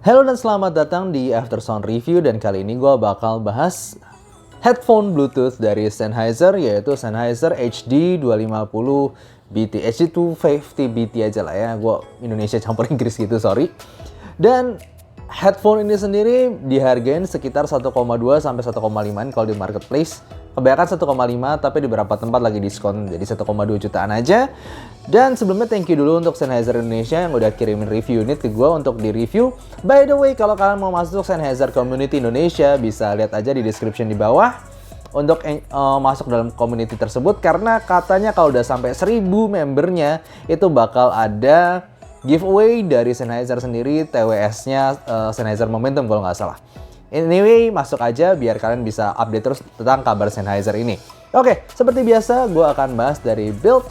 Halo dan selamat datang di Aftersound Review, dan kali ini gue bakal bahas headphone Bluetooth dari Sennheiser, yaitu Sennheiser HD 250 BT, HD 250 BT aja lah ya, gue Indonesia campur Inggris gitu, sorry. Dan headphone ini sendiri dihargain sekitar 1,2 sampai 1,5 kalau di marketplace. Kebanyakan 1,5, tapi di beberapa tempat lagi diskon jadi 1,2 jutaan aja. Dan sebelumnya thank you dulu untuk Sennheiser Indonesia yang udah kirimin review unit ke gue untuk di review. By the way, kalau kalian mau masuk Sennheiser Community Indonesia, bisa lihat aja di description di bawah untuk masuk dalam community tersebut, karena katanya kalau udah sampai 1000 membernya itu bakal ada giveaway dari Sennheiser sendiri, TWS-nya Sennheiser Momentum kalau nggak salah. Anyway, masuk aja biar kalian bisa update terus tentang kabar Sennheiser ini. Oke, seperti biasa gue akan bahas dari build,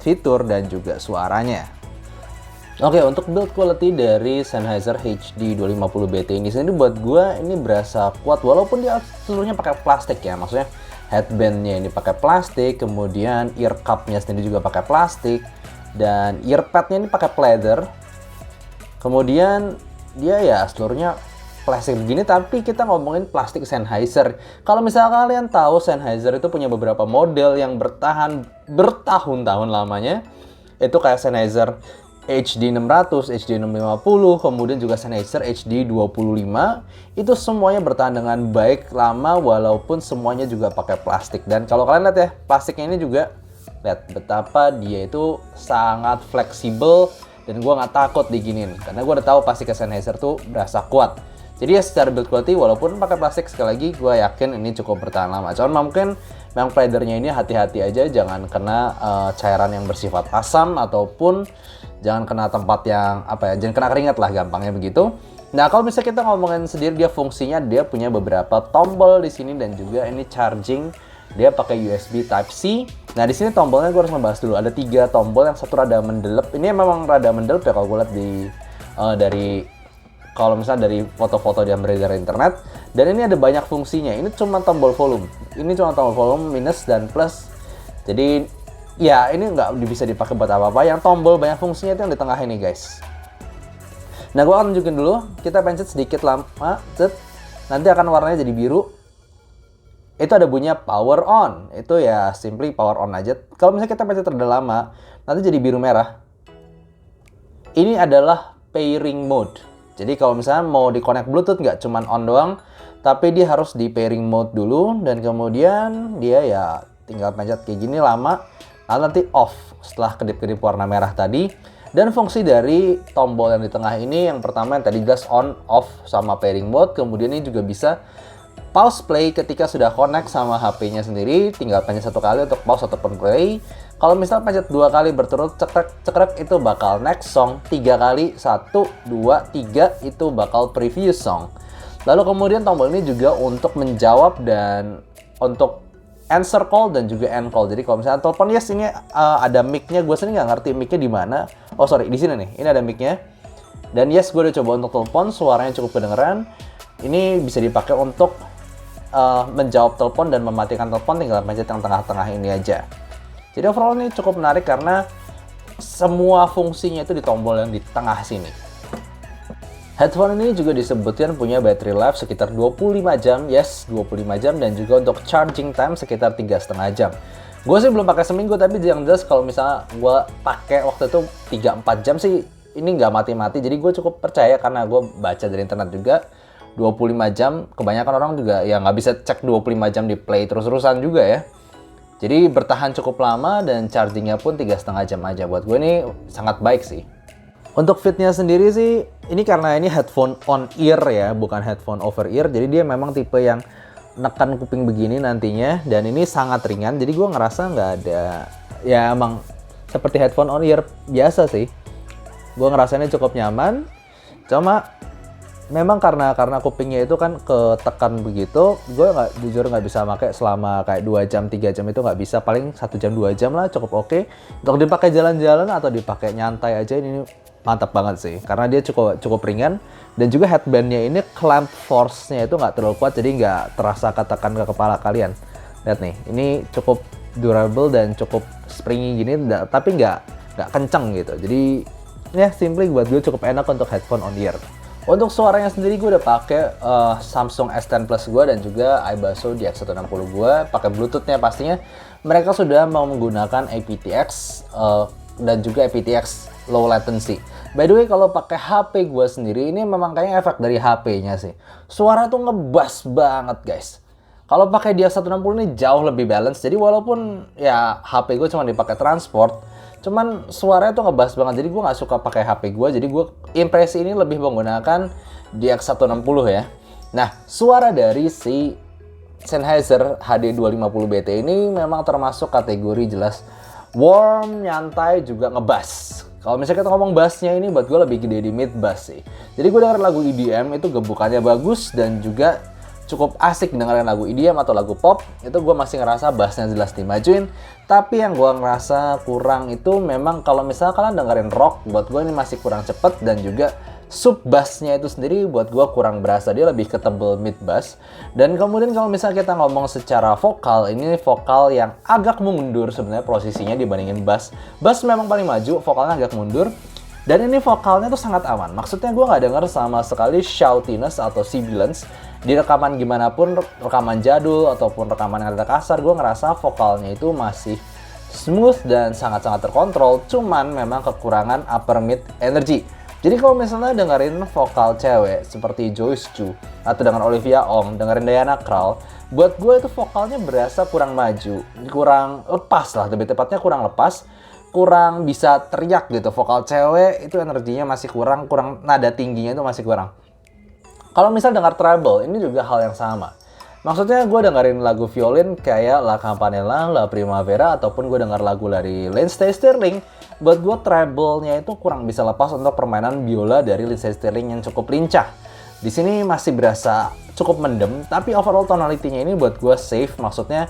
fitur, dan juga suaranya. Oke, untuk build quality dari Sennheiser HD 250 BT ini sendiri buat gue ini berasa kuat, walaupun dia seluruhnya pakai plastik ya. Maksudnya headbandnya ini pakai plastik, kemudian ear cupnya sendiri juga pakai plastik, dan earpadnya ini pakai pleather. Kemudian dia ya seluruhnya plastik begini, tapi kita ngomongin plastik Sennheiser. Kalau misalnya kalian tahu, Sennheiser itu punya beberapa model yang bertahan bertahun-tahun lamanya. Itu kayak Sennheiser HD 600, HD 650, kemudian juga Sennheiser HD 25. Itu semuanya bertahan dengan baik lama, walaupun semuanya juga pakai plastik. Dan kalau kalian lihat ya, plastiknya ini juga lihat betapa dia itu sangat fleksibel, dan gue nggak takut diginin karena gue udah tahu plastik Sennheiser tuh berasa kuat. Jadi ya secara build quality, walaupun pakai plastik, sekali lagi gue yakin ini cukup bertahan lama. Cuman mungkin memang pleathernya ini hati-hati aja, jangan kena cairan yang bersifat asam, ataupun jangan kena tempat yang jangan kena keringat lah, gampangnya begitu. Nah, kalau misalnya kita ngomongin sendiri, dia fungsinya dia punya beberapa tombol di sini, dan juga ini charging dia pakai USB Type C. Nah, di sini tombolnya gue harus ngebahas dulu. Ada 3 tombol, yang satu rada mendelep. Ini memang rada mendelep ya kalau gue lihat kalau misalnya dari foto-foto yang beredar di internet. Dan ini ada banyak fungsinya. Ini cuma tombol volume. Ini cuma tombol volume minus dan plus. Jadi ya ini nggak bisa dipakai buat apa-apa. Yang tombol banyak fungsinya itu yang di tengah ini, guys. Nah, gue akan tunjukin dulu. Kita pencet sedikit lama, nanti akan warnanya jadi biru. Itu ada bunyinya power on. Itu ya simply power on aja. Kalau misalnya kita pencet terlalu lama, nanti jadi biru merah. Ini adalah pairing mode. Jadi kalau misalnya mau di-connect Bluetooth, nggak cuman on doang, tapi dia harus di pairing mode dulu, dan kemudian dia ya tinggal pencet kayak gini lama, lalu nanti off setelah kedip-kedip warna merah tadi. Dan fungsi dari tombol yang di tengah ini, yang pertama yang tadi jelas on, off, sama pairing mode. Kemudian ini juga bisa pause play ketika sudah connect sama HP-nya sendiri, tinggal pencet 1 kali untuk pause ataupun play. Kalau misalnya pencet 2 kali berturut cekrek itu bakal next song, 3 kali 1, 2, 3 itu bakal preview song. Lalu kemudian tombol ini juga untuk menjawab dan untuk answer call dan juga end call. Jadi kalau misalnya telepon, yes, ini ada mic-nya. Gue sendiri nggak ngerti mic-nya di mana. Oh sorry, di sini nih. Ini ada mic-nya. Dan yes, gue udah coba untuk telepon, suaranya cukup kedengeran. Ini bisa dipakai untuk menjawab telepon dan mematikan telepon, tinggal pencet yang tengah-tengah ini aja. Jadi overall ini cukup menarik karena semua fungsinya itu di tombol yang di tengah sini. Headphone ini juga disebutkan punya battery life sekitar 25 jam, yes 25 jam, dan juga untuk charging time sekitar 3,5 jam. Gue sih belum pakai seminggu, tapi yang jelas kalau misalnya gue pakai waktu itu 3-4 jam sih ini nggak mati-mati. Jadi gue cukup percaya karena gue baca dari internet juga 25 jam, kebanyakan orang juga ya nggak bisa cek 25 jam di play terus-terusan juga ya. Jadi bertahan cukup lama, dan chargingnya pun 3,5 jam aja. Buat gue ini sangat baik sih. Untuk fitnya sendiri sih, ini karena ini headphone on ear ya, bukan headphone over ear. Jadi dia memang tipe yang nekan kuping begini nantinya, dan ini sangat ringan. Jadi gue ngerasa nggak ada, ya emang seperti headphone on ear biasa sih. Gue ngerasanya cukup nyaman. Cuma memang karena kupingnya itu kan ketekan begitu, gue jujur nggak bisa pakai selama kayak 2 jam, 3 jam itu nggak bisa. Paling 1 jam, 2 jam lah cukup oke. Untuk dipakai jalan-jalan atau dipakai nyantai aja, ini mantap banget sih. Karena dia cukup ringan, dan juga headbandnya ini clamp force-nya itu nggak terlalu kuat, jadi nggak terasa ketekan ke kepala kalian. Lihat nih, ini cukup durable dan cukup springy gini, tapi nggak kenceng gitu. Jadi ya simply buat gue cukup enak untuk headphone on ear. Untuk suaranya sendiri gue udah pakai Samsung S10 Plus gue dan juga iBasso DX160 gue, pakai Bluetoothnya pastinya. Mereka sudah mau menggunakan aptX dan juga aptX low latency. By the way, kalau pakai HP gue sendiri ini memang kayaknya efek dari HP-nya sih. Suara tuh ngebas banget guys. Kalau pakai DX160 ini jauh lebih balance. Jadi walaupun ya HP gue cuma dipakai transport, cuman suaranya tuh ngebas banget. Jadi gue nggak suka pakai HP gue. Jadi gue impresi ini lebih menggunakan DX160 ya. Nah, suara dari si Sennheiser HD250BT ini memang termasuk kategori jelas warm, nyantai, juga ngebas. Kalau misalnya kita ngomong bassnya ini buat gue lebih gede di mid bass sih. Jadi gue denger lagu EDM itu gebukannya bagus dan juga cukup asik dengerin lagu EDM atau lagu pop. Itu gue masih ngerasa bassnya jelas dimajuin. Tapi yang gue ngerasa kurang itu memang kalau misalnya kalian dengerin rock, buat gue ini masih kurang cepet dan juga sub bassnya itu sendiri buat gue kurang berasa, dia lebih ke tebel mid bass. Dan kemudian kalau misalnya kita ngomong secara vokal, ini vokal yang agak mundur sebenarnya posisinya dibandingin bass. Bass memang paling maju, vokalnya agak mundur. Dan ini vokalnya tuh sangat aman. Maksudnya gue nggak denger sama sekali shoutiness atau sibilance. Di rekaman gimana pun, rekaman jadul ataupun rekaman yang ada kasar, gue ngerasa vokalnya itu masih smooth dan sangat-sangat terkontrol. Cuman memang kekurangan upper mid energy. Jadi kalau misalnya dengerin vokal cewek seperti Joyce Chu atau dengan Olivia Ong, dengerin Diana Krall, buat gue itu vokalnya berasa kurang maju, kurang lepas lah, lebih tepatnya kurang lepas, kurang bisa teriak gitu. Vokal cewek itu energinya masih kurang nada tingginya itu masih kurang. Kalau misal dengar treble, ini juga hal yang sama. Maksudnya gue dengerin lagu violin kayak La Campanella, La Primavera, ataupun gue denger lagu dari Lindsey Stirling, buat gue treble-nya itu kurang bisa lepas untuk permainan biola dari Lindsey Stirling yang cukup lincah. Di sini masih berasa cukup mendem, tapi overall tonality-nya ini buat gue safe. Maksudnya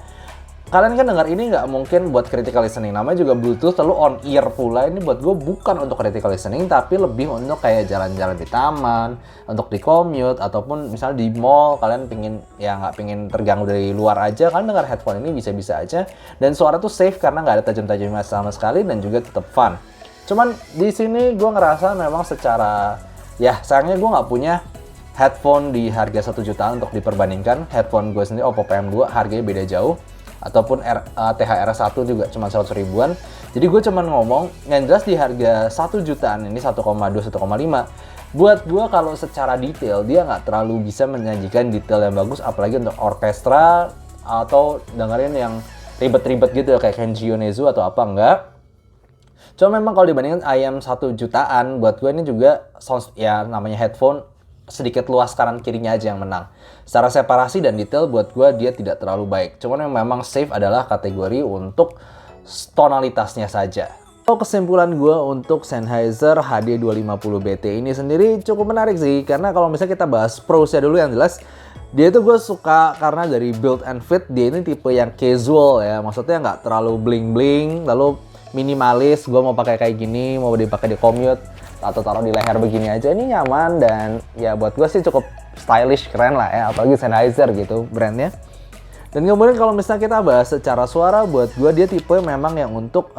kalian kan dengar ini nggak mungkin buat critical listening, namanya juga Bluetooth lalu on ear pula. Ini buat gue bukan untuk critical listening, tapi lebih untuk kayak jalan-jalan di taman, untuk di commute, ataupun misalnya di mall kalian nggak pingin terganggu dari luar aja, kalian dengar headphone ini bisa-bisa aja. Dan suara tuh safe karena nggak ada tajam-tajamnya sama sekali dan juga tetap fun. Cuman di sini gue ngerasa memang secara sayangnya gue nggak punya headphone di harga 1 jutaan untuk diperbandingkan. Headphone gue sendiri Oppo PM2 harganya beda jauh. Ataupun THR1 juga cuma 100 ribuan. Jadi gue cuman ngomong yang jelas di harga 1 jutaan ini 1,2 1,5. Buat gue kalau secara detail dia nggak terlalu bisa menyajikan detail yang bagus, apalagi untuk orkestra atau dengerin yang ribet-ribet gitu kayak Kenji Yonezu atau apa enggak. Cuma memang kalau dibandingin ayam 1 jutaan, buat gue ini juga namanya headphone sedikit luas kanan kirinya aja yang menang. Secara separasi dan detail buat gue dia tidak terlalu baik. Cuman yang memang safe adalah kategori untuk tonalitasnya saja. Kesimpulan gue untuk Sennheiser HD250BT ini sendiri cukup menarik sih. Karena kalau misalnya kita bahas pros-nya dulu, yang jelas dia itu gue suka karena dari build and fit dia ini tipe yang casual ya. Maksudnya nggak terlalu bling-bling, lalu minimalis. Gue mau pakai kayak gini, mau dipakai di commute atau taruh di leher begini aja, ini nyaman dan ya buat gue sih cukup stylish, keren lah ya, apalagi Sennheiser gitu brandnya. Dan kemudian kalau misalnya kita bahas secara suara, buat gue dia tipe memang yang untuk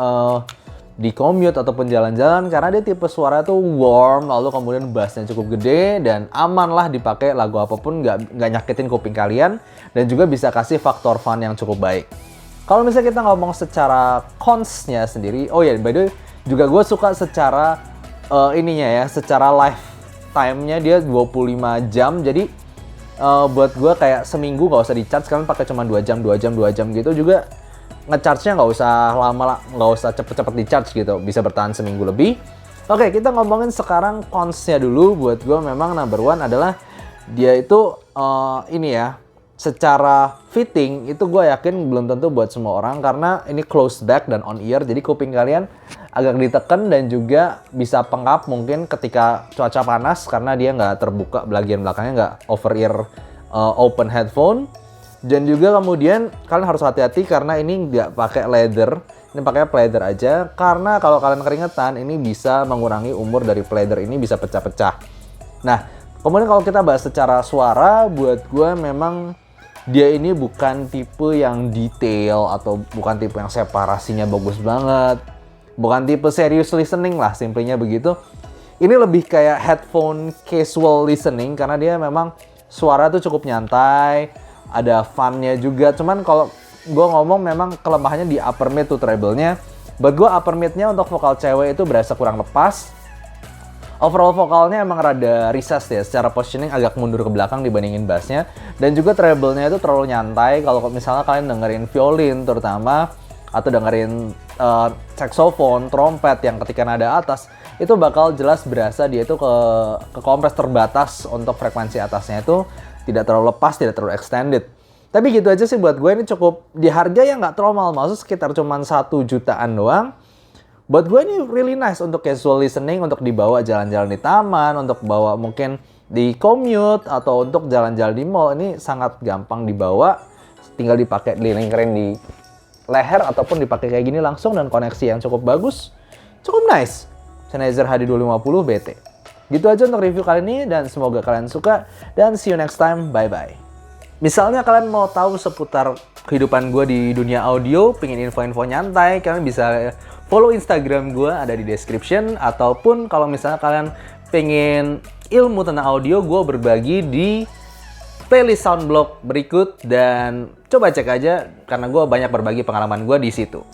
di commute ataupun jalan-jalan, karena dia tipe suara tuh warm, lalu kemudian bassnya cukup gede dan aman lah dipakai lagu apapun, nggak nyakitin kuping kalian dan juga bisa kasih faktor fun yang cukup baik. Kalau misalnya kita ngomong secara cons-nya sendiri, by the way juga gue suka secara secara lifetime-nya dia 25 jam. Jadi buat gue kayak seminggu nggak usah di-charge, kalian pakai cuma 2 jam gitu juga. Nge-charge-nya nggak usah lama, nggak usah cepet-cepet di-charge gitu, bisa bertahan seminggu lebih. Oke, kita ngomongin sekarang cons-nya dulu. Buat gue memang number one adalah dia itu secara fitting itu gue yakin belum tentu buat semua orang, karena ini closed back dan on ear, jadi kuping kalian agak ditekan dan juga bisa pengap mungkin ketika cuaca panas karena dia nggak terbuka bagian belakangnya, nggak over ear open headphone. Dan juga kemudian kalian harus hati-hati karena ini nggak pakai leather, ini pakai pleather aja, karena kalau kalian keringetan ini bisa mengurangi umur dari pleather ini, bisa pecah-pecah. Nah kemudian kalau kita bahas secara suara, buat gue memang dia ini bukan tipe yang detail atau bukan tipe yang separasinya bagus banget, bukan tipe serious listening lah, simpelnya begitu. Ini lebih kayak headphone casual listening karena dia memang suara tuh cukup nyantai, ada fun-nya juga. Cuman kalau gue ngomong memang kelemahannya di upper mid tuh treble-nya. Buat gue upper mid-nya untuk vokal cewek itu berasa kurang lepas. Overall vokalnya emang rada recessed ya, secara positioning agak mundur ke belakang dibandingin bassnya. Dan juga treble-nya itu terlalu nyantai. Kalau misalnya kalian dengerin violin terutama, atau dengerin saxophone, trompet yang ketika nada atas, itu bakal jelas berasa dia itu ke kompres terbatas untuk frekuensi atasnya itu tidak terlalu lepas, tidak terlalu extended. Tapi gitu aja sih buat gue, ini cukup di harga yang nggak terlalu mahal, sekitar cuman 1 jutaan doang. Buat gue ini really nice untuk casual listening, untuk dibawa jalan-jalan di taman, untuk bawa mungkin di commute, atau untuk jalan-jalan di mall. Ini sangat gampang dibawa, tinggal dipakai dilingkarin di leher, ataupun dipakai kayak gini langsung dan koneksi yang cukup bagus. Cukup nice. Sennheiser HD250 BT. Gitu aja untuk review kali ini, dan semoga kalian suka, dan see you next time, bye-bye. Misalnya kalian mau tahu seputar kehidupan gue di dunia audio, pengen info-info nyantai, kalian bisa follow Instagram gue, ada di description. Ataupun kalau misalnya kalian pengen ilmu tentang audio, gue berbagi di playlist Soundblock berikut. Dan coba cek aja, karena gue banyak berbagi pengalaman gue di situ.